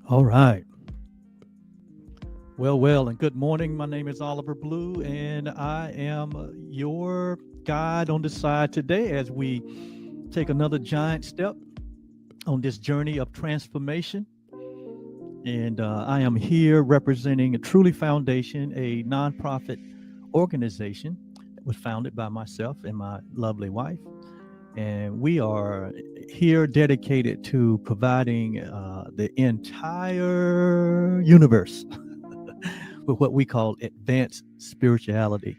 All right. Well, and good morning. My name is Oliver Blue, and I am your guide on the side today as we take another giant step on this journey of transformation. And I am here representing a Truly Foundation, a nonprofit organization that was founded by myself and my lovely wife. And we are here dedicated to providing the entire universe with what we call advanced spirituality.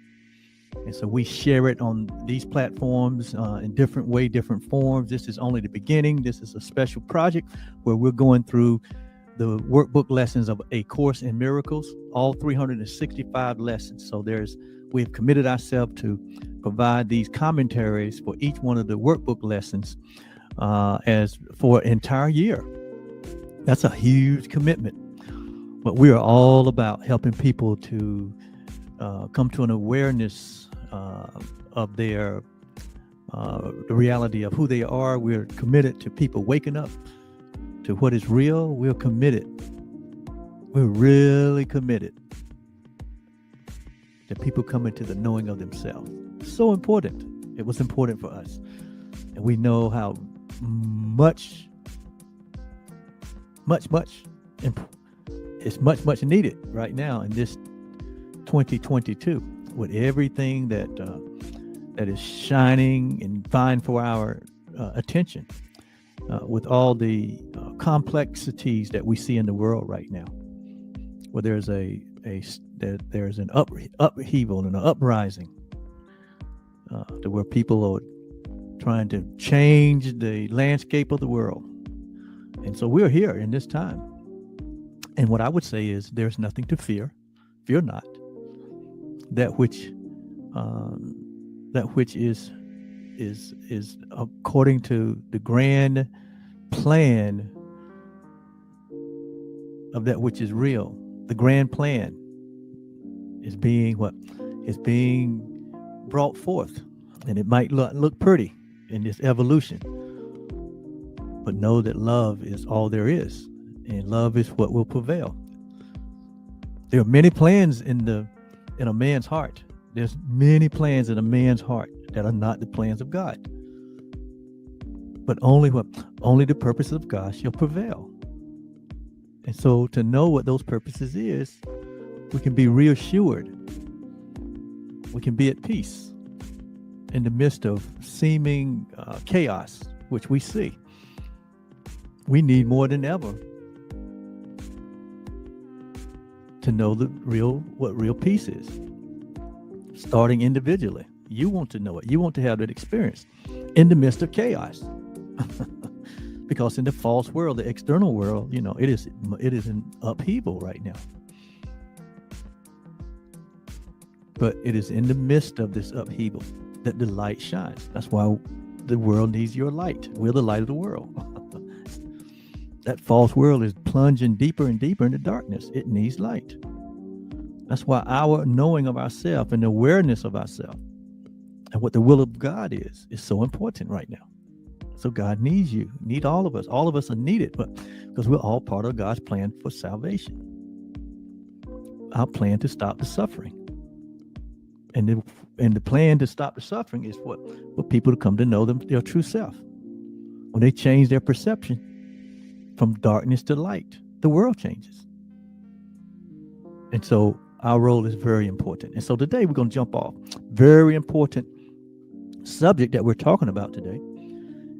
And so we share it on these platforms in different forms. This is only the beginning. This is a special project where we're going through the workbook lessons of A Course in Miracles, all 365 lessons. So we've committed ourselves to provide these commentaries for each one of the workbook lessons as for an entire year. That's a huge commitment. But we are all about helping people to come to an awareness of the reality of who they are. We're committed to people waking up to what is real. We're committed. We're really committed to people coming to the knowing of themselves. So important. It was important for us. And we know how much it's much needed right now in this 2022 with everything that is shining and vying for our attention, with all the complexities that we see in the world right now, where there's there's an upheaval and an uprising, to where people are trying to change the landscape of the world. And so we're here in this time. And what I would say is there's nothing to fear. Fear not. That which is according to the grand plan of that which is real. The grand plan is being brought forth, and it might look pretty in this evolution, but know that love is all there is, and love is what will prevail. There are many plans in a man's heart. There's many plans in a man's heart that are not the plans of God. But only the purpose of God shall prevail. And so to know what those purposes is, we can be reassured. We can be at peace in the midst of seeming chaos, which we see. We need more than ever to know what real peace is. Starting individually. You want to know it. You want to have that experience in the midst of chaos. Because in the false world, the external world, it is in upheaval right now. But it is in the midst of this upheaval that the light shines. That's why the world needs your light. We're the light of the world. That false world is plunging deeper and deeper into darkness. It needs light. That's why our knowing of ourselves and the awareness of ourselves and what the will of God is so important right now. So God needs you, need all of us. All of us are needed, but because we're all part of God's plan for salvation. Our plan to stop the suffering. And the plan to stop the suffering is for people to come to know their true self. When they change their perception from darkness to light, the world changes. And so our role is very important. And so today we're going to jump off. Very important subject that we're talking about today.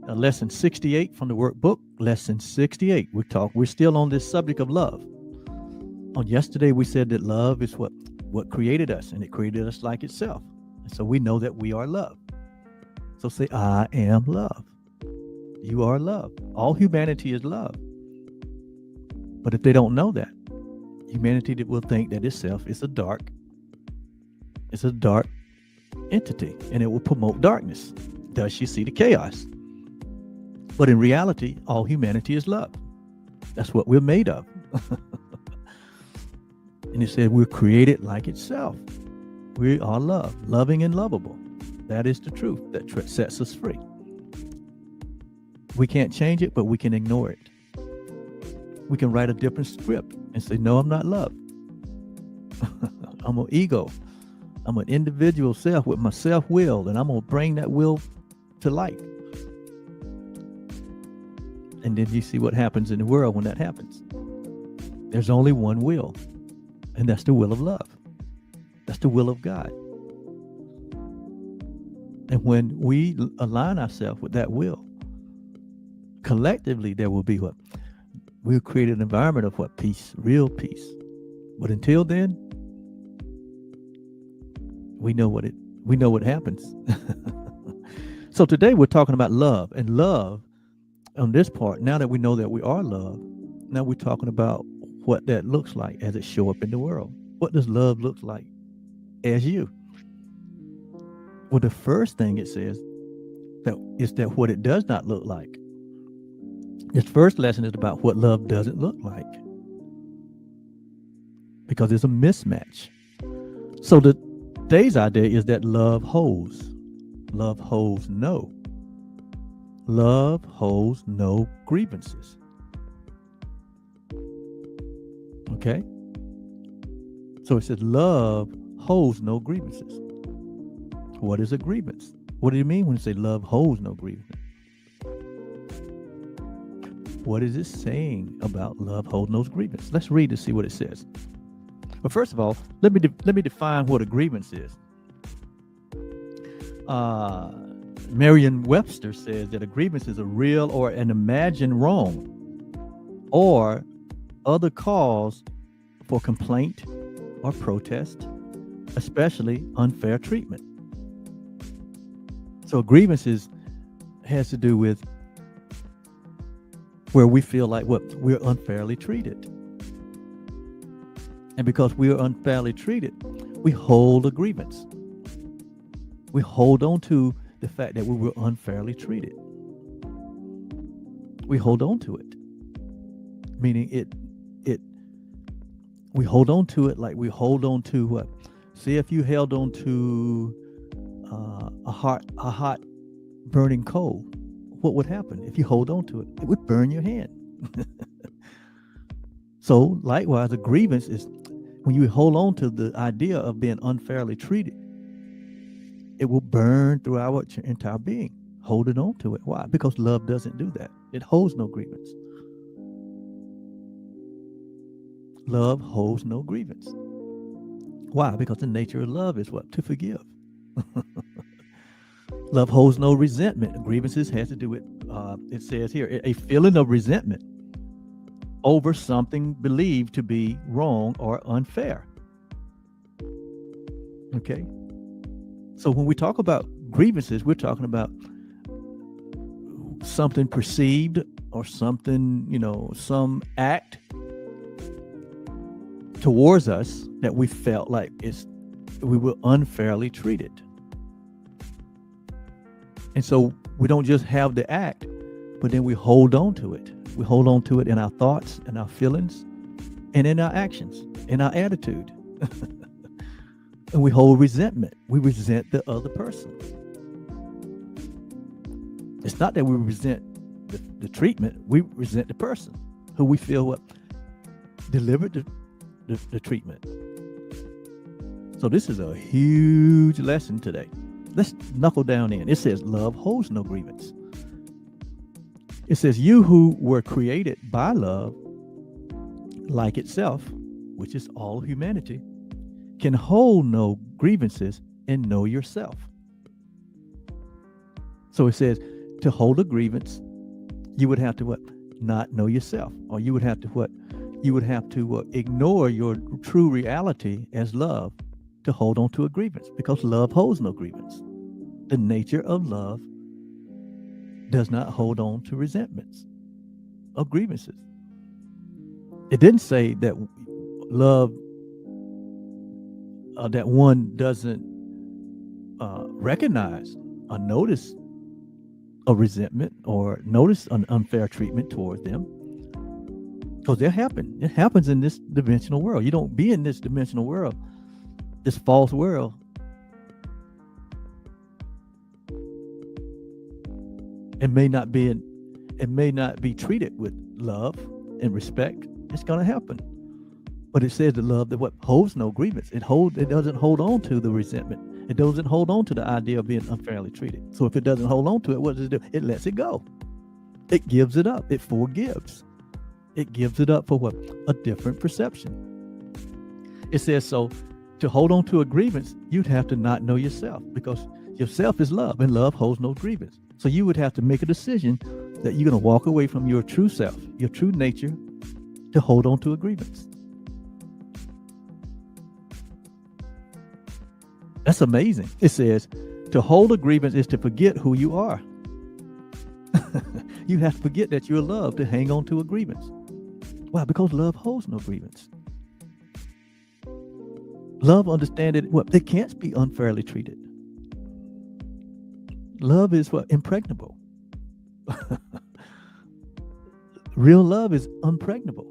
Lesson 68 from the workbook. Lesson 68. We're still on this subject of love. On yesterday we said that love is what created us, and it created us like itself. And so we know that we are love. So say, I am love. You are love. All humanity is love. But if they don't know that, humanity will think that itself is a dark entity, and it will promote darkness. Thus you see the chaos. But in reality, all humanity is love. That's what we're made of. And it said we're created like itself. We are love, loving and lovable. That is the truth that sets us free. We can't change it, but we can ignore it. We can write a different script and say, no, I'm not love. I'm an ego. I'm an individual self with my self-will, and I'm going to bring that will to light. And then you see what happens in the world when that happens. There's only one will, and that's the will of love. That's the will of God. And when we align ourselves with that will, collectively there will be what? We'll create an environment of what? Peace, real peace. But until then, we know what happens. So today we're talking about love, and love on this part, now that we know that we are love, now we're talking about what that looks like as it show up in the world. What does love look like as you? Well, the first thing it says that what it does not look like. This first lesson is about what love doesn't look like, because it's a mismatch. So today's idea is that love holds. Love holds no. Love holds no grievances. Okay? So it says love holds no grievances. What is a grievance? What do you mean when you say love holds no grievances? What is it saying about love holds no grievance? Let's read to see what it says. But first of all, let me define what a grievance is. Merriam-Webster says that a grievance is a real or an imagined wrong or other cause for complaint or protest, especially unfair treatment. So grievances has to do with where we feel like we're unfairly treated. And because we are unfairly treated, we hold a grievance. We hold on to the fact that we were unfairly treated. We hold on to it. Meaning we hold on to it like we hold on to what? See, if you held on to a hot burning coal, what would happen? If you hold on to it, it would burn your hand. So likewise, a grievance is when you hold on to the idea of being unfairly treated, it will burn through our entire being, holding on to it. Why? Because love doesn't do that. It holds no grievance. Love holds no grievance. Why? Because the nature of love is what? To forgive. Love holds no resentment. Grievances has to do with, it says here, a feeling of resentment over something believed to be wrong or unfair. Okay? So when we talk about grievances, we're talking about something perceived or something, some act towards us that we felt like we were unfairly treated. And so we don't just have the act, but then we hold on to it. We hold on to it in our thoughts, in our feelings, and in our actions, in our attitude. And we hold resentment. We resent the other person. It's not that we resent the treatment. We resent the person who we feel delivered the treatment. So this is a huge lesson today. Let's knuckle down in. It says love holds no grievance. It says you who were created by love, like itself, which is all humanity, can hold no grievances and know yourself. So it says to hold a grievance, you would have to not know yourself, or you would have to you would have to ignore your true reality as love to hold on to a grievance, because love holds no grievance. The nature of love does not hold on to resentments or grievances. It didn't say that love that one doesn't recognize or notice a resentment or notice an unfair treatment towards them, because it happens in this dimensional world. You don't be in this dimensional world, this false world, it may not be treated with love, and respect, it's going to happen. But it says the love that what holds no grievance. It doesn't hold on to the resentment. It doesn't hold on to the idea of being unfairly treated. So if it doesn't hold on to it, what does it do? It lets it go. It gives it up. It forgives. It gives it up for what? A different perception. It says so to hold on to a grievance, you'd have to not know yourself, because yourself is love, and love holds no grievance. So you would have to make a decision that you're going to walk away from your true self, your true nature, to hold on to a grievance. That's amazing. It says to hold a grievance is to forget who you are. You have to forget that you're loved to hang on to a grievance. Why? Because love holds no grievance. Love understands that they can't be unfairly treated. Love is what? Impregnable. Real love is unpregnable.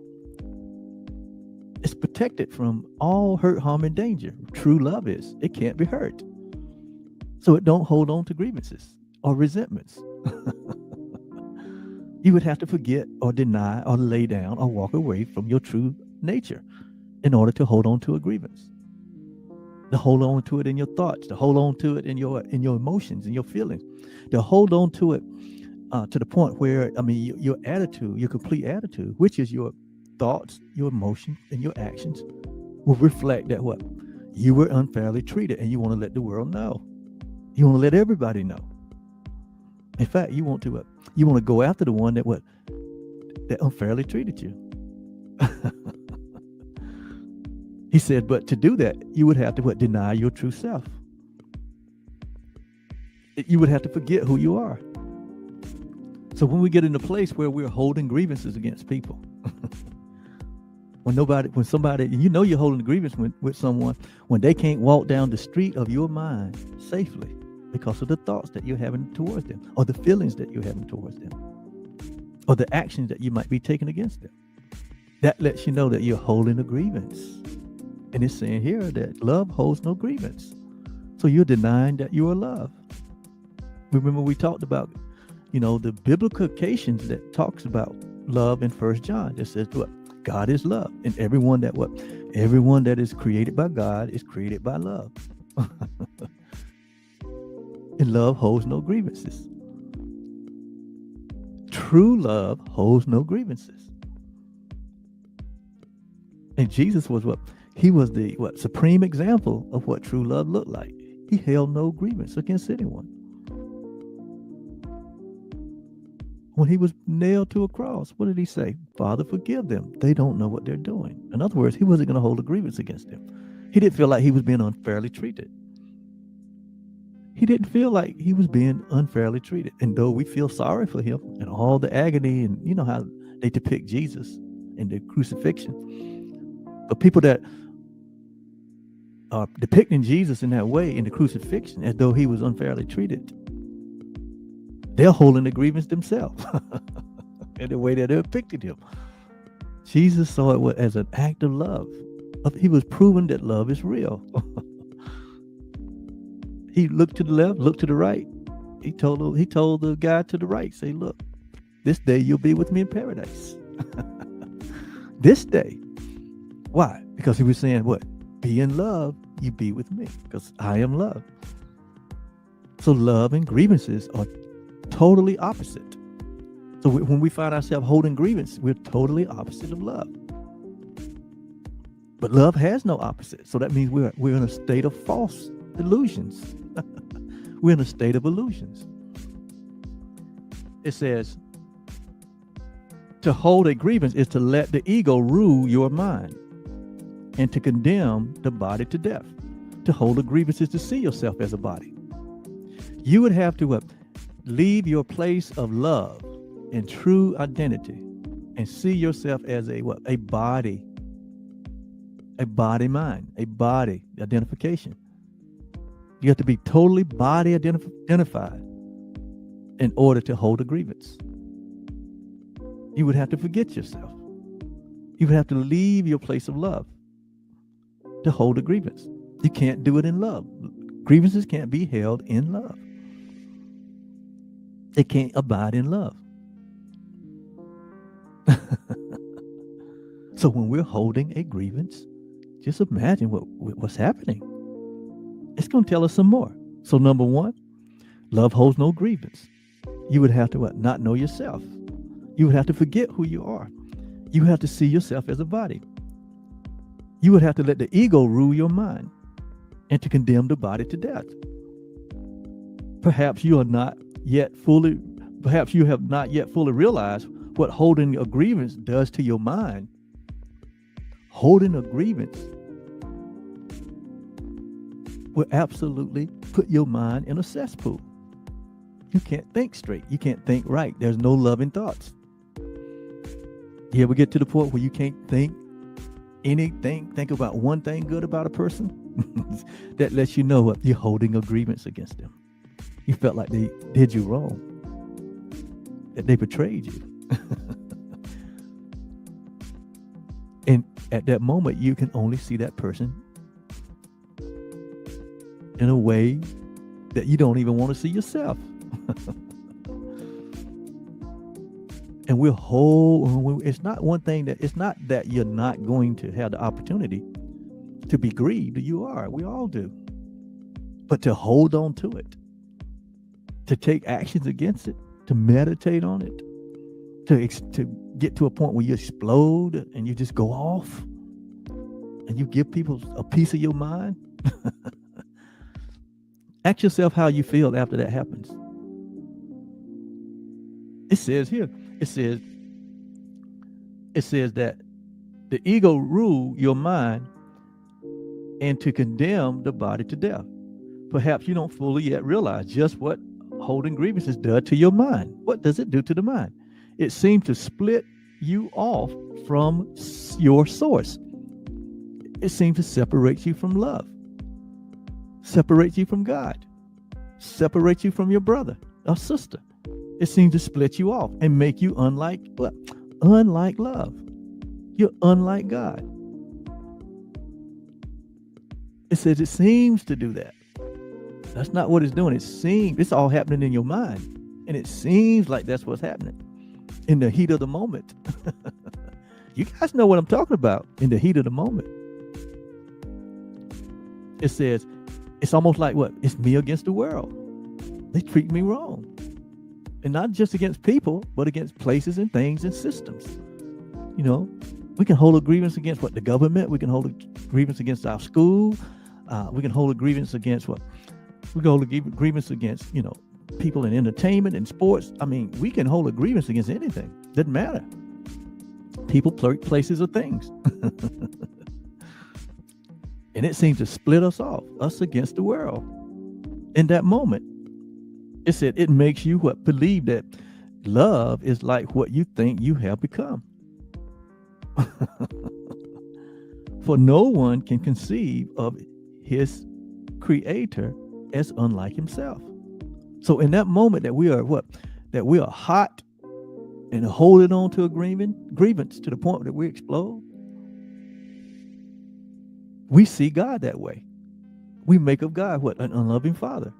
It's protected from all hurt, harm, and danger. True love is. It can't be hurt. So it don't hold on to grievances or resentments. You would have to forget or deny or lay down or walk away from your true nature in order to hold on to a grievance. To hold on to it in your thoughts, to hold on to it in your emotions and your feelings, to hold on to it to the point where, your attitude, your complete attitude, which is your thoughts, your emotions, and your actions, will reflect that what? You were unfairly treated, and you want to let the world know. You want to let everybody know. In fact, you want to go after the one that unfairly treated you. He said, but to do that, you would have to deny your true self. You would have to forget who you are. So when we get in a place where we're holding grievances against people, when somebody, you're holding a grievance with someone when they can't walk down the street of your mind safely because of the thoughts that you're having towards them, or the feelings that you're having towards them, or the actions that you might be taking against them. That lets you know that you're holding a grievance. And it's saying here that love holds no grievance. So you're denying that you are loved. Remember we talked about, the biblical occasions that talks about love in 1 John. That says what? God is love. And everyone that is created by God is created by love. And love holds no grievances. True love holds no grievances. And Jesus was what? He was the supreme example of what true love looked like. He held no grievance against anyone. When he was nailed to a cross, what did he say? Father, forgive them. They don't know what they're doing. In other words, he wasn't going to hold a grievance against them. He didn't feel like he was being unfairly treated. He didn't feel like he was being unfairly treated. And though we feel sorry for him and all the agony, and you know how they depict Jesus in the crucifixion, but people that are depicting Jesus in that way in the crucifixion as though he was unfairly treated, they're holding the grievance themselves in the way that they depicted him. Jesus saw it as an act of love. He was proving that love is real. He looked to the left, looked to the right. He told the guy to the right, say, look, this day you'll be with me in paradise. This day. Why? Because he was saying what? Be in love, you be with me, because I am love. So love and grievances are totally opposite. So when we find ourselves holding grievance, we're totally opposite of love. But love has no opposite. So that means we're in a state of false illusions. We're in a state of illusions. It says, to hold a grievance is to let the ego rule your mind and to condemn the body to death. To hold a grievance is to see yourself as a body. You would have to leave your place of love and true identity and see yourself as a body mind, a body identification. You have to be totally body identified in order to hold a grievance. You would have to forget yourself. You would have to leave your place of love to hold a grievance. You can't do it in love. Grievances can't be held in love. They can't abide in love. So when we're holding a grievance, just imagine what's happening. It's going to tell us some more. So number one, love holds no grievance. You would have to what? Not know yourself. You would have to forget who you are. You have to see yourself as a body. You would have to let the ego rule your mind and to condemn the body to death. Perhaps you have not yet fully realized what holding a grievance does to your mind. Holding a grievance will absolutely put your mind in a cesspool. You can't think straight. You can't think right. There's no loving thoughts. You ever get to the point where you can't think anything, think about one thing good about a person? That lets you know what you're holding a grievance against them. You felt like they did you wrong, that they betrayed you. And at that moment, you can only see that person in a way that you don't even want to see yourself. And we're whole. It's not one thing that it's not that you're not going to have the opportunity to be grieved. You are. We all do. But to hold on to it, to take actions against it, to meditate on it, to get to a point where you explode and you just go off and you give people a piece of your mind. Ask yourself how you feel after that happens. It says here, it says that the ego rule your mind and to condemn the body to death. Perhaps you don't fully yet realize just what holding grievances does to your mind. What does it do to the mind? It seems to split you off from your source. It seems to separate you from love, separate you from God, separate you from your brother or sister. It seems to split you off and make you unlike what? Unlike love. You're unlike God. It says it seems to do that. That's not what it's doing. It's all happening in your mind. And it seems like that's what's happening in the heat of the moment. You guys know what I'm talking about, in the heat of the moment. It says, it's almost like what? It's me against the world. They treat me wrong. And not just against people, but against places and things and systems. You know, we can hold a grievance against what? The government. We can hold a grievance against our school. We can hold a grievance against what? We can hold a grievance against, people in entertainment and sports. I mean, we can hold a grievance against anything. Doesn't matter. People, places, or things. And it seems to split us off, us against the world. In that moment, it said it makes you what? Believe that love is like what you think you have become. For no one can conceive of his creator as unlike himself. So in that moment that we are what? That we are hot and holding on to a grievance to the point that we explode, we see God that way. We make of God what? An unloving father.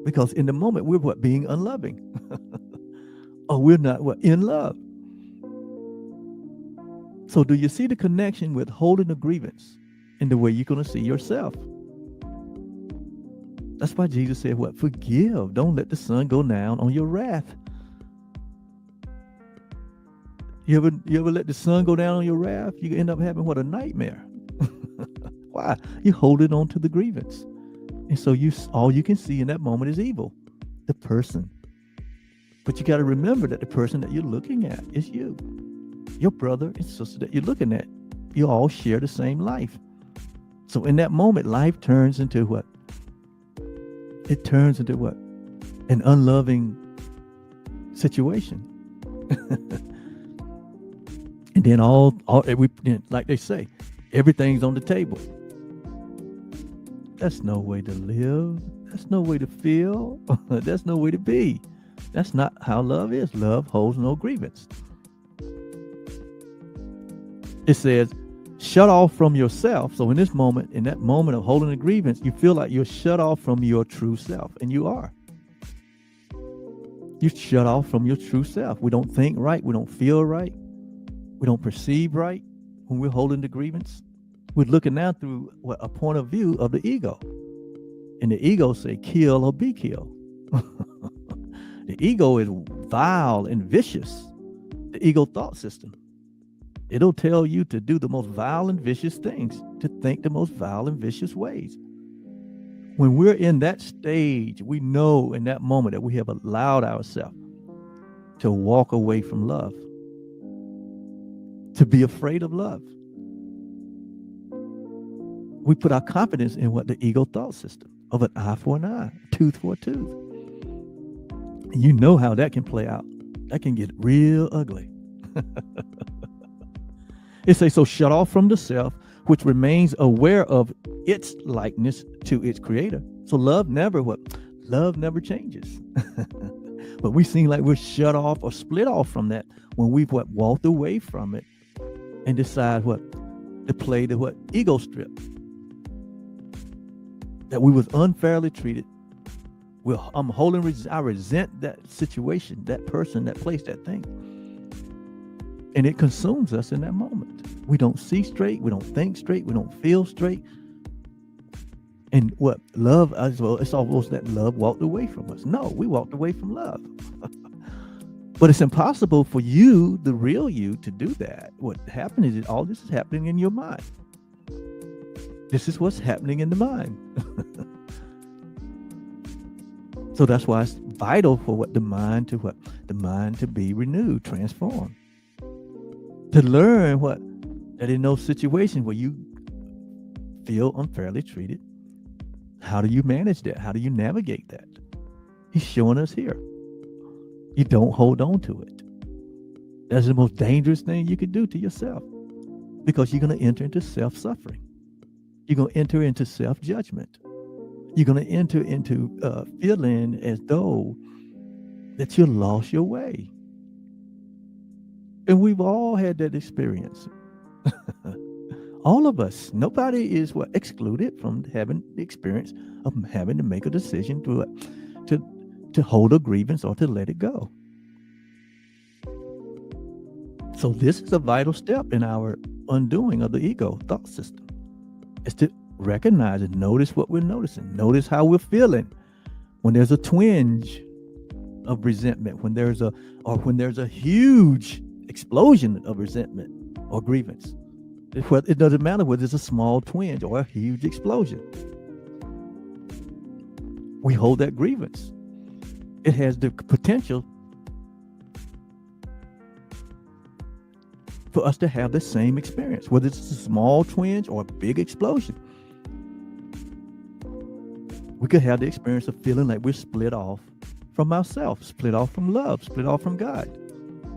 Because in the moment we're what? Being unloving. Or we're not what? In love. So do you see the connection with holding a grievance in the way you're going to see yourself? That's why Jesus said what? Forgive. Don't let the sun go down on your wrath. You ever let the sun go down on your wrath? You end up having what? A nightmare. Why? You're holding on to the grievance. And so all you can see in that moment is evil, the person. But you got to remember that the person that you're looking at is you, your brother and sister that you're looking at. You all share the same life. So in that moment, life turns into what? It turns into what? An unloving situation. And then like they say, everything's on the table. That's no way to live. That's no way to feel. That's no way to be. That's not how love is. Love holds no grievance. It says, shut off from yourself. So in that moment of holding a grievance, you feel like you're shut off from your true self. And you are. You shut off from your true self. We don't think right. We don't feel right. We don't perceive right. when we're holding the grievance, we're looking now through a point of view of the ego. And the ego say kill or be killed. The ego is vile and vicious. The ego thought system. It'll tell you to do the most vile and vicious things, to think the most vile and vicious ways. When we're in that stage, we know in that moment that we have allowed ourselves to walk away from love, to be afraid of love. We put our confidence in what the ego thought system of an eye for an eye, tooth for a tooth. And you know how that can play out. That can get real ugly. It says, so shut off from the self, which remains aware of its likeness to its creator. So love never changes. But we seem like we're shut off or split off from that when we've walked away from it and decide to play the ego strip. That we was unfairly treated. I resent that situation, that person, that place, that thing. And it consumes us in that moment. We don't see straight. We don't think straight. We don't feel straight. And love, it's almost that love walked away from us. No, we walked away from love. But it's impossible for you, the real you, to do that. What happened is that all this is happening in your mind. This is what's happening in the mind. So that's why it's vital for the mind to be renewed, transformed. To learn that in those situations where you feel unfairly treated, how do you manage that? How do you navigate that? He's showing us here. You don't hold on to it. That's the most dangerous thing you could do to yourself, because you're going to enter into self-suffering. You're going to enter into self-judgment. You're going to enter into feeling as though that you lost your way. And we've all had that experience. All of us. Nobody is excluded from having the experience of having to make a decision to hold a grievance or to let it go. So this is a vital step in our undoing of the ego thought system. It's to recognize and notice what we're noticing. Notice how we're feeling when there's a twinge of resentment, when there's a huge explosion of resentment or grievance. It doesn't matter whether it's a small twinge or a huge explosion. We hold that grievance. It has the potential for us to have the same experience, whether it's a small twinge or a big explosion. We could have the experience of feeling like we're split off from ourselves, split off from love, split off from God.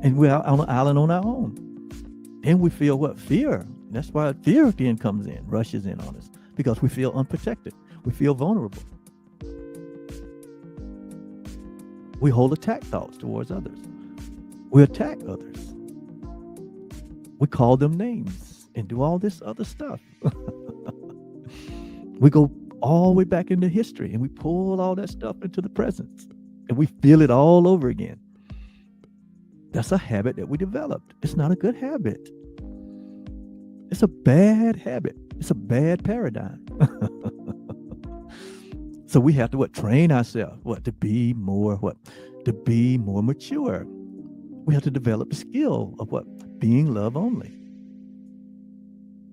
And we're out on an island on our own. And we feel fear. That's why fear again comes in, rushes in on us, because we feel unprotected. We feel vulnerable. We hold attack thoughts towards others. We attack others. We call them names and do all this other stuff. We go all the way back into history and we pull all that stuff into the present and we feel it all over again. That's a habit that we developed. It's not a good habit. It's a bad habit. It's a bad paradigm. So we have to train ourselves to be more mature. We have to develop the skill of being love only.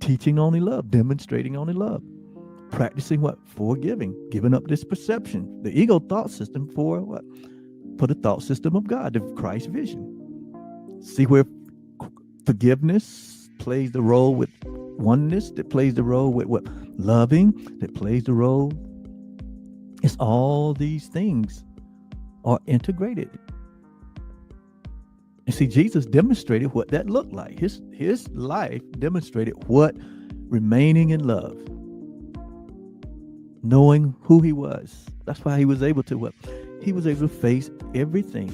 Teaching only love, demonstrating only love. Practicing forgiving, giving up this perception, the ego thought system for the thought system of God, the Christ vision. See where forgiveness plays the role with oneness, that plays the role with loving, that plays the role. It's all these things are integrated. And see, Jesus demonstrated what that looked like. His life demonstrated what remaining in love, knowing who he was. That's why he was able to he was able to face everything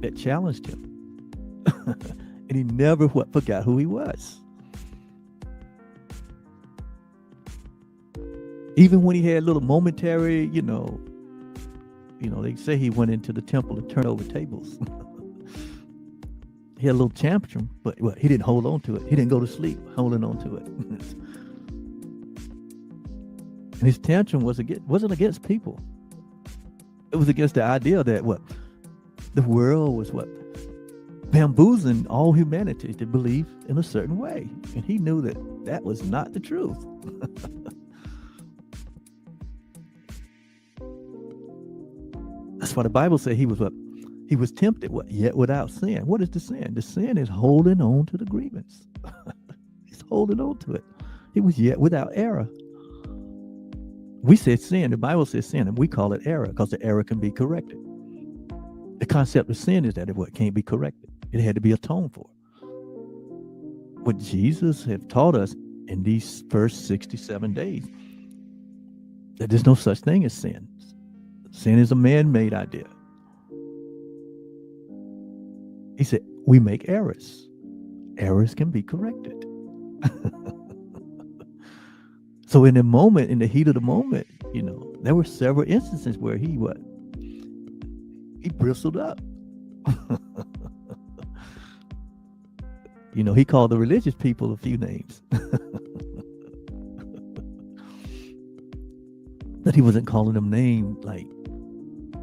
that challenged him. And he never forgot who he was. Even when he had little momentary, they say he went into the temple to turn over tables. He had a little tantrum, but he didn't hold on to it. He didn't go to sleep holding on to it. And his tantrum wasn't against people. It was against the idea that the world was bamboozling all humanity to believe in a certain way. And he knew that was not the truth. That's why the Bible said he was tempted, yet without sin. What is the sin? The sin is holding on to the grievance. He's holding on to it. He was yet without error. We said sin. The Bible says sin, and we call it error because the error can be corrected. The concept of sin is that it can't be corrected. It had to be atoned for. What Jesus have taught us in these first 67 days, that there's no such thing as sin. Sin is a man-made idea. He said, we make errors. Errors can be corrected. So in the heat of the moment, there were several instances where he bristled up. He called the religious people a few names. But he wasn't calling them names like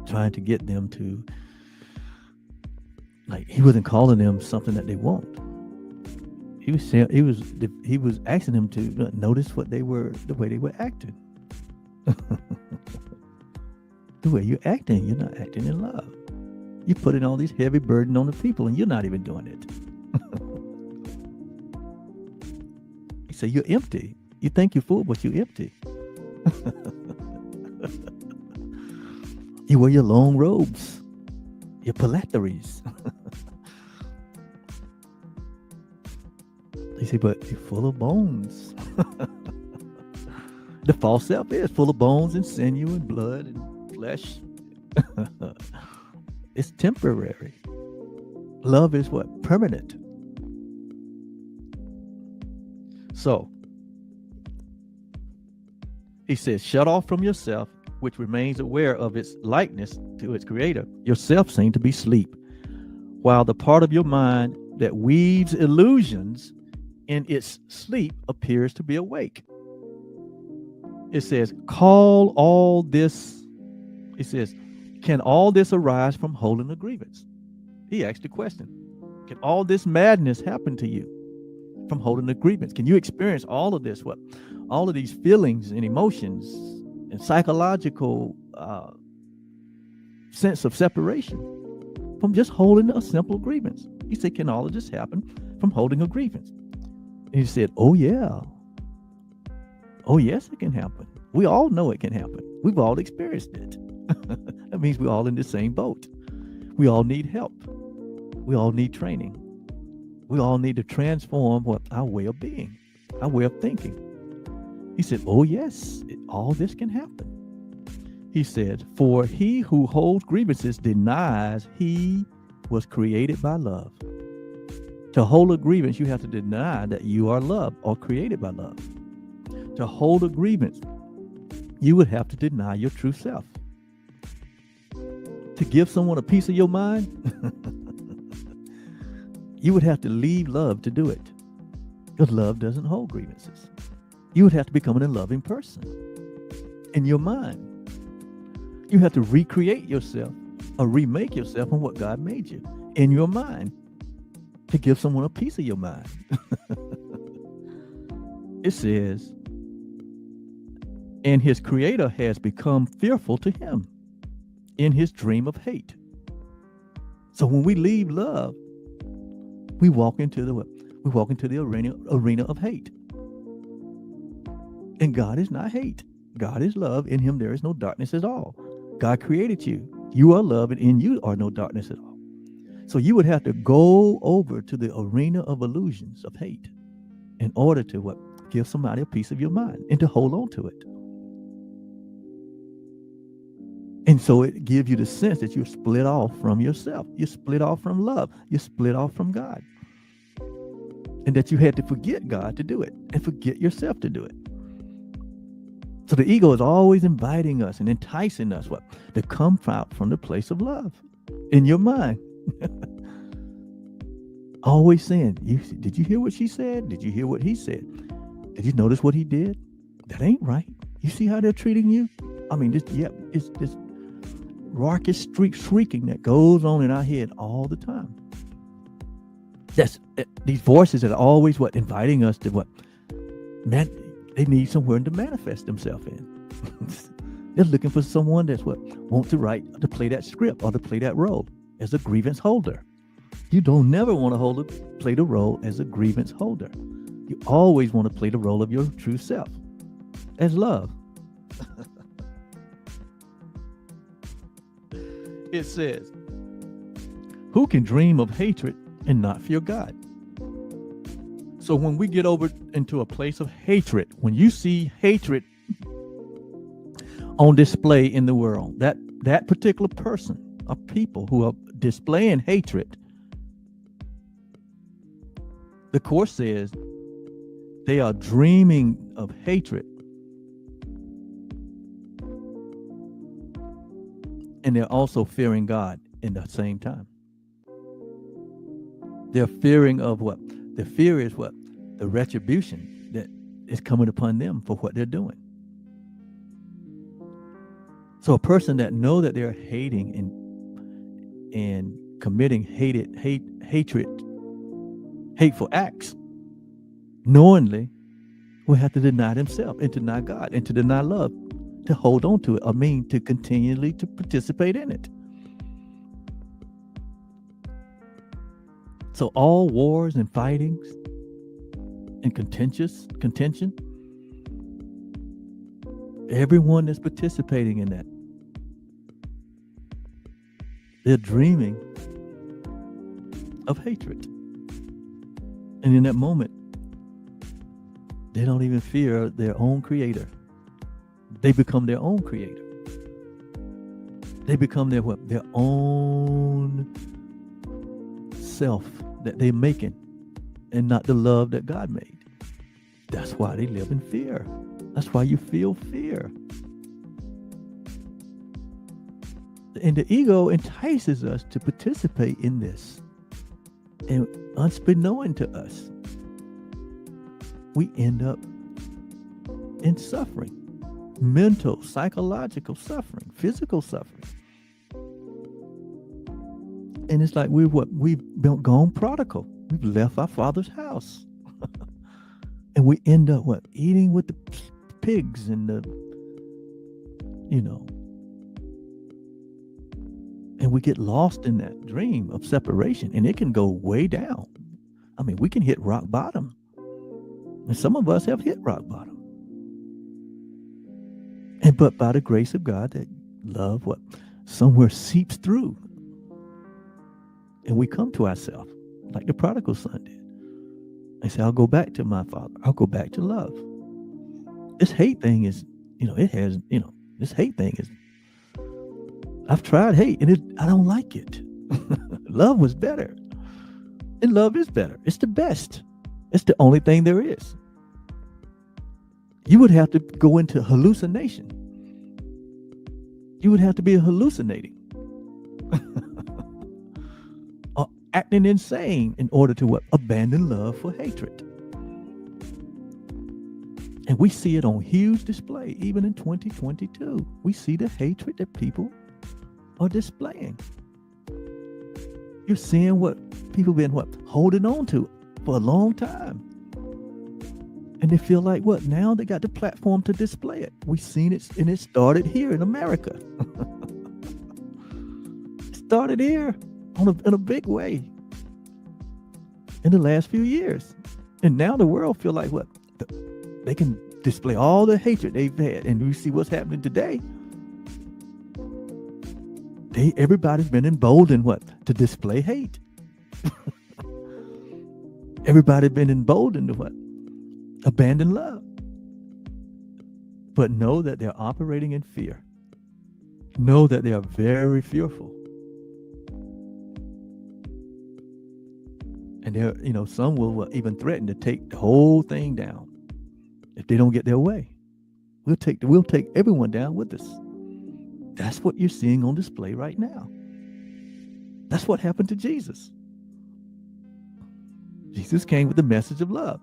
trying to get them to, he wasn't calling them something that they want. He was asking them to notice the way they were acting. The way you're acting, you're not acting in love. You're putting all these heavy burden on the people, and you're not even doing it. He said, you're empty. You think you're full, but you're empty. You wear your long robes, your phylacteries. He said, but you're full of bones. The false self is full of bones and sinew and blood and flesh. It's temporary. Love is permanent. So, he says, shut off from yourself, which remains aware of its likeness to its creator. Yourself seem to be asleep, while the part of your mind that weaves illusions in its sleep appears to be awake. It says, call all this. It says, can all this arise from holding a grievance? He asked the question, can all this madness happen to you from holding a grievance? Can you experience all of this? All of these feelings and emotions and psychological sense of separation from just holding a simple grievance? He said, can all of this happen from holding a grievance? And he said, oh yeah. Oh yes, it can happen. We all know it can happen. We've all experienced it. That means we're all in the same boat. We all need help. We all need training. We all need to transform our way of being, our way of thinking. He said, oh yes, all this can happen. He said, for he who holds grievances denies he was created by love. To hold a grievance, you have to deny that you are loved or created by love. To hold a grievance, you would have to deny your true self. To give someone a piece of your mind, you would have to leave love to do it. Because love doesn't hold grievances. You would have to become a loving person in your mind. You have to recreate yourself or remake yourself on what God made you in your mind to give someone a piece of your mind. It says, and his creator has become fearful to him in his dream of hate. So when we leave love, we walk into the arena of hate. And God is not hate. God is love. In him there is no darkness at all. God created you. You are love, and in you are no darkness at all. So you would have to go over to the arena of illusions of hate in order to give somebody a piece of your mind and to hold on to it. And so it gives you the sense that you're split off from yourself. You're split off from love. You're split off from God. And that you had to forget God to do it and forget yourself to do it. So the ego is always inviting us and enticing us to come out from the place of love in your mind. Always saying, did you hear what she said? Did you hear what he said? Did you notice what he did? That ain't right. You see how they're treating you? I mean, it's this raucous shrieking that goes on in our head all the time. These voices that are always inviting us to man, they need somewhere to manifest themselves in. They're looking for someone that's wants to play that script or to play that role as a grievance holder. You don't never want to play the role as a grievance holder. You always want to play the role of your true self as love. It says, who can dream of hatred and not fear God? So when we get over into a place of hatred, when you see hatred on display in the world, that particular person or people who are displaying hatred, the Course says they are dreaming of hatred, and they're also fearing God in the same time. They're fearing of what? The fear is what? The retribution that is coming upon them for what they're doing. So a person that know that they're hating and committing hateful acts, knowingly will have to deny themselves and to deny God and to deny love, to hold on to it. I mean, to continually to participate in it. So all wars and fightings and contention, everyone that's participating in that, they're dreaming of hatred. And in that moment, they don't even fear their own creator. They become their own creator. They become their own self that they're making, and not the love that God made. That's why they live in fear. That's why you feel fear. And the ego entices us to participate in this. And unbeknown to us, we end up in suffering. Mental, psychological suffering, physical suffering. And it's like we've gone prodigal. We've left our Father's house. And we end up eating with the pigs and and we get lost in that dream of separation, and it can go way down. I mean, we can hit rock bottom. And some of us have hit rock bottom. But by the grace of God, that love somewhere seeps through. And we come to ourselves, like the prodigal son did. And say, I'll go back to my Father. I'll go back to love. This hate thing is, this hate thing is, I've tried hate and I don't like it. Love was better. And love is better. It's the best. It's the only thing there is. You would have to go into hallucination. You would have to be hallucinating. Or acting insane in order to abandon love for hatred. And we see it on huge display, even in 2022. We see the hatred that people are displaying. You're seeing what people been holding on to for a long time. And they feel like now they got the platform to display it. We've seen it, and it started here in America. It started here in a big way in the last few years. And now the world feel like they can display all the hatred they've had. And we see what's happening today. Everybody's been emboldened to display hate. Everybody's been emboldened to abandon love. But know that they're operating in fear. Know that they are very fearful. And some will even threaten to take the whole thing down if they don't get their way. We'll take everyone down with us. That's what you're seeing on display right now. That's what happened to Jesus. Jesus came with the message of love.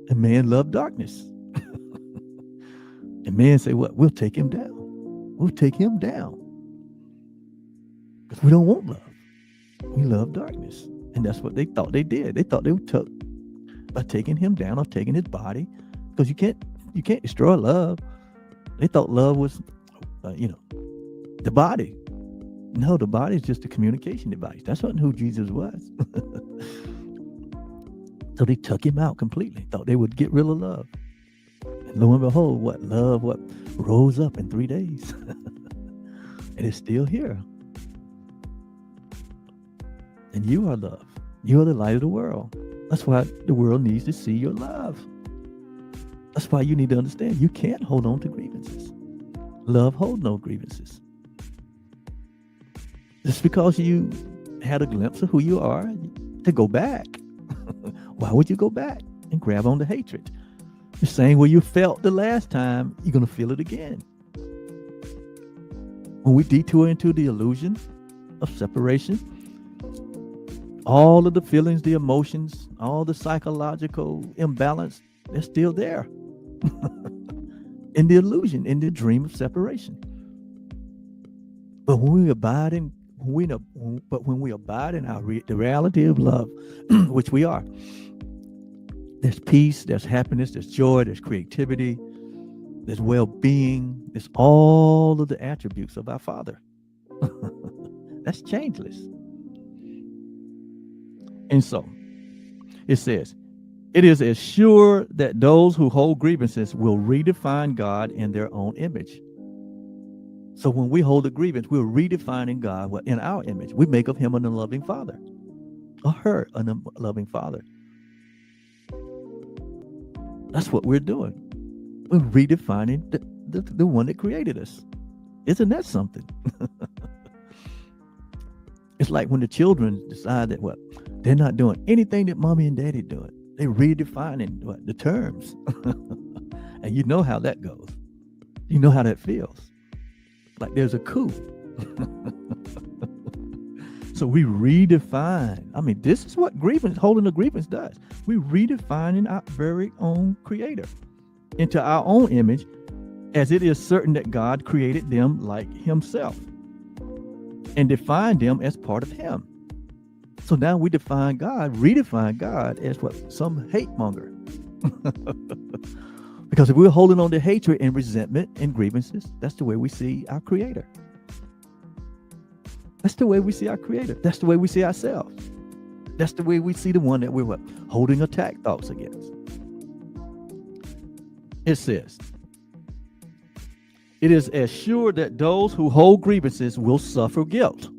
And man loved darkness. And man say, what? We'll take him down. We'll take him down. Because we don't want love. We love darkness. And that's what they thought they did. They thought they took by taking him down or taking his body. Because you can't destroy love. They thought love was, the body. No, the body is just a communication device. That's not who Jesus was. So they took him out completely. Thought they would get rid of love. And lo and behold, love rose up in 3 days. And it's still here. And you are love. You are the light of the world. That's why the world needs to see your love. That's why you need to understand you can't hold on to grievances. Love holds no grievances. Just because you had a glimpse of who you are, to go back. Why would you go back and grab on to hatred? The same way you felt the last time, you're going to feel it again. When we detour into the illusion of separation, all of the feelings, the emotions, all the psychological imbalance, they're still there. In the illusion, in the dream of separation. But when we abide in the reality of love, which we are, there's peace, there's happiness, there's joy, there's creativity, there's well-being, there's all of the attributes of our Father. That's changeless. And so, it says, it is as sure that those who hold grievances will redefine God in their own image. So when we hold a grievance, we're redefining God in our image. We make of him an unloving father, or her an unloving father. That's what we're doing. We're redefining the one that created us. Isn't that something? It's like when the children decide that they're not doing anything that mommy and daddy doing. They're redefining the terms. And you know how that goes. You know how that feels. Like there's a coup. So we redefine. I mean, this is what holding a grievance does. We redefining our very own creator into our own image, as it is certain that God created them like himself and defined them as part of him. So now we redefine God as some hate monger. Because if we're holding on to hatred and resentment and grievances, that's the way we see our creator. That's the way we see our creator. That's the way we see ourselves. That's the way we see the one that we're holding attack thoughts against. It says, it is as sure that those who hold grievances will suffer guilt.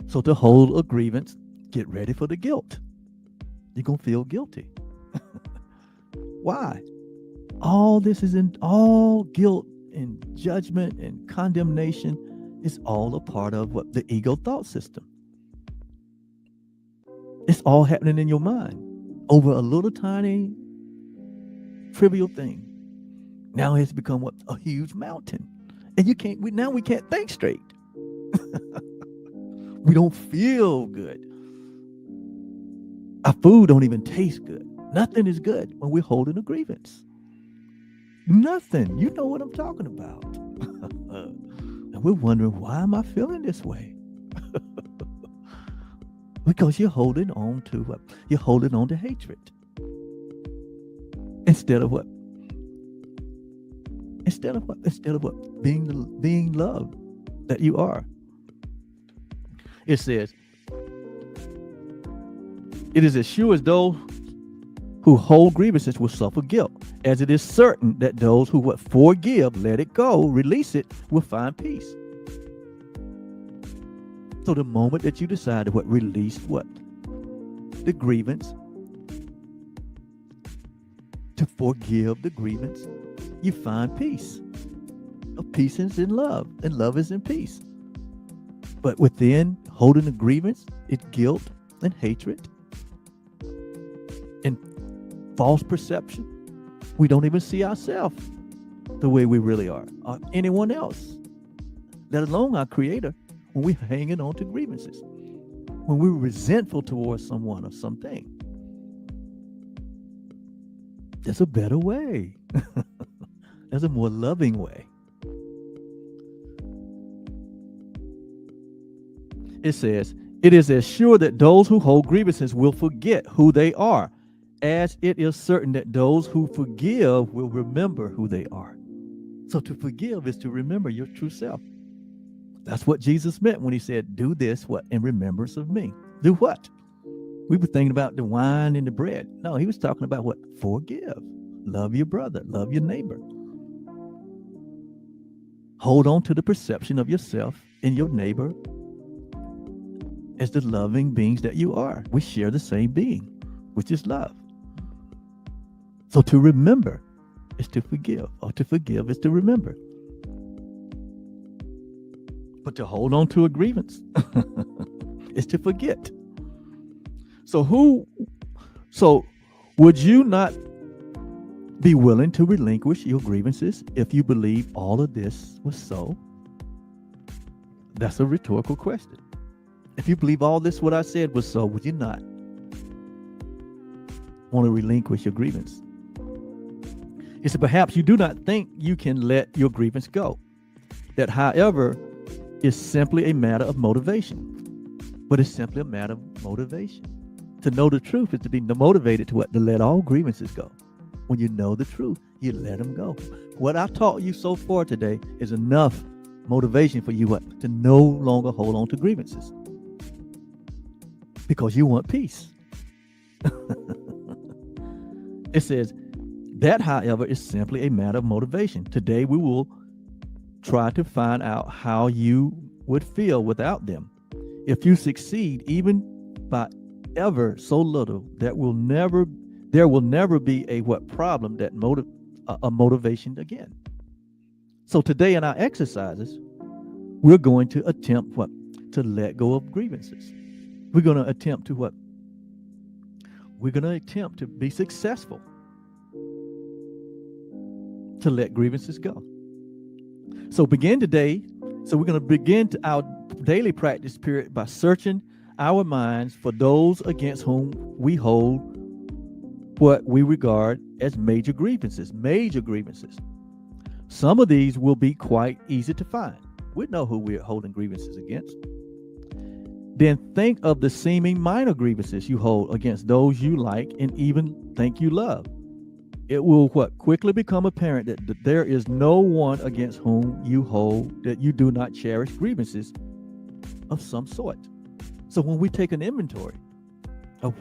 So to hold a grievance, get ready for the guilt. You're going to feel guilty. Why? All this is all guilt and judgment and condemnation is all a part of the ego thought system. It's all happening in your mind over a little tiny trivial thing. Now it's become a huge mountain. And we can't think straight. We don't feel good. Our food don't even taste good. Nothing is good when we're holding a grievance. Nothing. You know what I'm talking about. And we're wondering, why am I feeling this way? Because you're holding on to what? You're holding on to hatred. Instead of what? Instead of what? Instead of what? Being love that you are. It says, it is as sure as those who hold grievances will suffer guilt, as it is certain that those who forgive, let it go, release it, will find peace. So the moment that you decide to release the grievance, to forgive the grievance, you find peace. Peace is in love, and love is in peace. But within holding the grievance, it's guilt and hatred and false perception. We don't even see ourselves the way we really are, or anyone else, let alone our creator, when we're hanging on to grievances. when we're resentful towards someone or something. There's a better way. There's a more loving way. It says, it is as sure that those who hold grievances will forget who they are, as it is certain that those who forgive will remember who they are. So to forgive is to remember your true self. That's what Jesus meant when he said, do this, what? In remembrance of me. Do what? We were thinking about the wine and the bread. No, he was talking about what? Forgive. Love your brother. Love your neighbor. Hold on to the perception of yourself and your neighbor as the loving beings that you are. We share the same being, which is love. So to remember is to forgive, or to forgive is to remember. But to hold on to a grievance is to forget. So would you not be willing to relinquish your grievances if you believe all of this was so? That's a rhetorical question. If you believe all this, what I said was so, would you not want to relinquish your grievance? He said, perhaps you do not think you can let your grievance go. That, however, is simply a matter of motivation. But it's simply a matter of motivation. To know the truth is to be motivated to what? To let all grievances go. When you know the truth, you let them go. What I taught you so far today is enough motivation for you what? To no longer hold on to grievances. Because you want peace. It says, that, however, is simply a matter of motivation. Today we will try to find out how you would feel without them. If you succeed, even by ever so little, there will never be a problem that a motivation again. So today in our exercises, we're going to attempt to let go of grievances. We're going to attempt to what? We're going to attempt to be successful. To let grievances go. So begin today. So we're going to begin our daily practice period by searching our minds for those against whom we hold what we regard as major grievances. Major grievances. Some of these will be quite easy to find. We know who we're holding grievances against. Then think of the seeming minor grievances you hold against those you like and even think you love. It will quickly become apparent that there is no one against whom you hold that you do not cherish grievances of some sort. So when we take an inventory of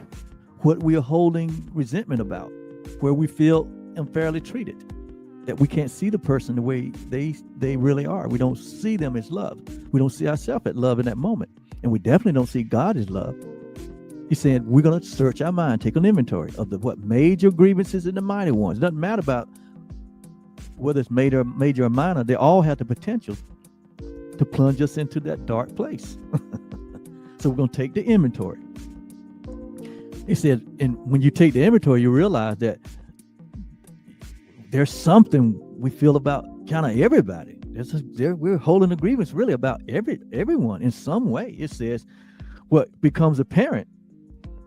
what we are holding resentment about, where we feel unfairly treated, that we can't see the person the way they really are. We don't see them as love. We don't see ourselves as love in that moment. And we definitely don't see God as love. He said, we're going to search our mind, take an inventory of the major grievances and the minor ones. It doesn't matter about whether it's major or minor. They all have the potential to plunge us into that dark place. So we're going to take the inventory. He said, and when you take the inventory, you realize that there's something we feel about kind of everybody. We're holding a grievance really about everyone in some way. It says what becomes apparent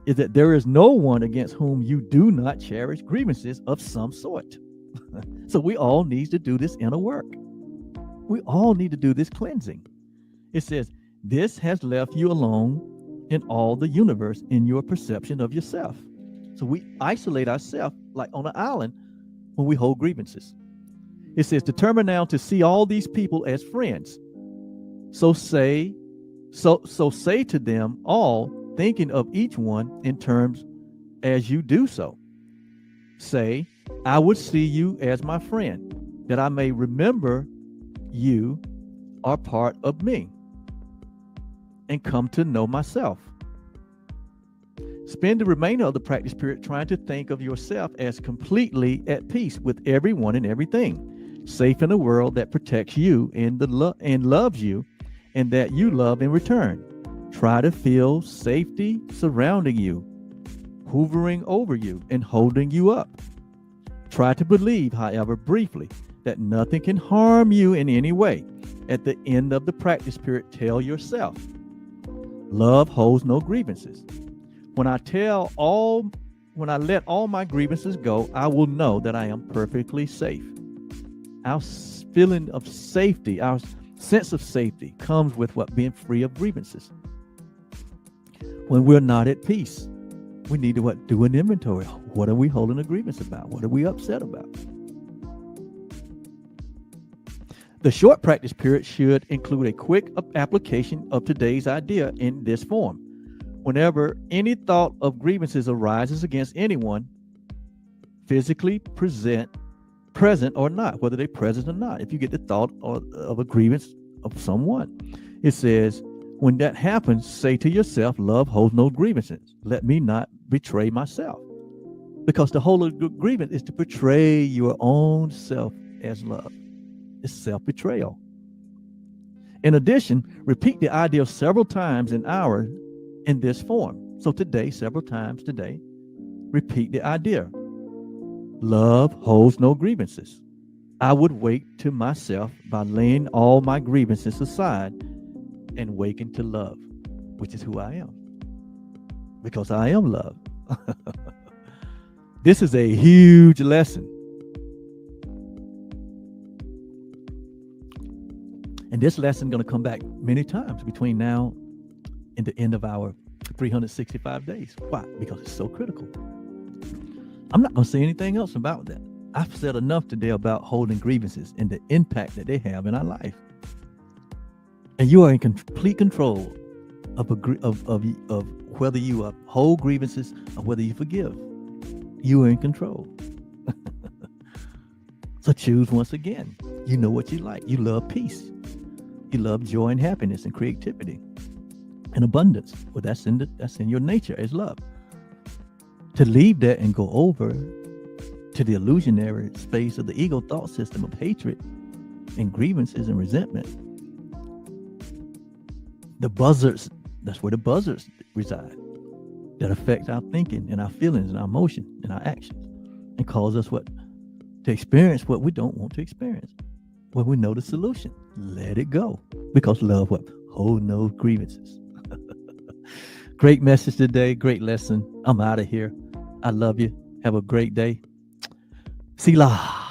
is that there is no one against whom you do not cherish grievances of some sort. So we all need to do this inner work. We all need to do this cleansing. It says, this has left you alone in all the universe in your perception of yourself. So we isolate ourselves like on an island when we hold grievances. It says, determine now to see all these people as friends. So say to them all, thinking of each one in terms as you do so. Say, I would see you as my friend, that I may remember you are part of me and come to know myself. Spend the remainder of the practice period trying to think of yourself as completely at peace with everyone and everything, safe in a world that protects you and loves you, and that you love in return. Try to feel safety surrounding you, hovering over you, and holding you up. Try to believe, however, briefly, that nothing can harm you in any way. At the end of the practice period, tell yourself, Love holds no grievances. When I let all my grievances go, I will know that I am perfectly safe. Our feeling of safety, our sense of safety comes with what? Being free of grievances. When we're not at peace, we need to what? Do an inventory. What are we holding a grievance about? What are we upset about? The short practice period should include a quick application of today's idea in this form. Whenever any thought of grievances arises against anyone, physically present or not, whether they're present or not, if you get the thought of a grievance of someone, it says, when that happens, say to yourself, love holds no grievances. Let me not betray myself. Because the whole of grievance is to portray your own self as love. It's self-betrayal. In addition, repeat the idea several times an hour in this form. So today, several times today, repeat the idea. Love holds no grievances. I would wake to myself by laying all my grievances aside and waking to love, which is who I am. Because I am love. This is a huge lesson. And this lesson is going to come back many times between now and the end of our 365 days. Why? Because it's so critical. I'm not going to say anything else about that. I've said enough today about holding grievances and the impact that they have in our life. And you are in complete control of whether you hold grievances or whether you forgive. You are in control. So choose once again. You know what you like. You love peace. You love joy and happiness and creativity and abundance. Well, that's in your nature as love. To leave that and go over to the illusionary space of the ego thought system of hatred and grievances and resentment. The buzzards, that's where the buzzards reside, that affect our thinking and our feelings and our emotion and our actions and cause us to experience what we don't want to experience. When we know the solution, let it go. Because love hold no grievances. Great message today. Great lesson. I'm out of here. I love you. Have a great day. Sila.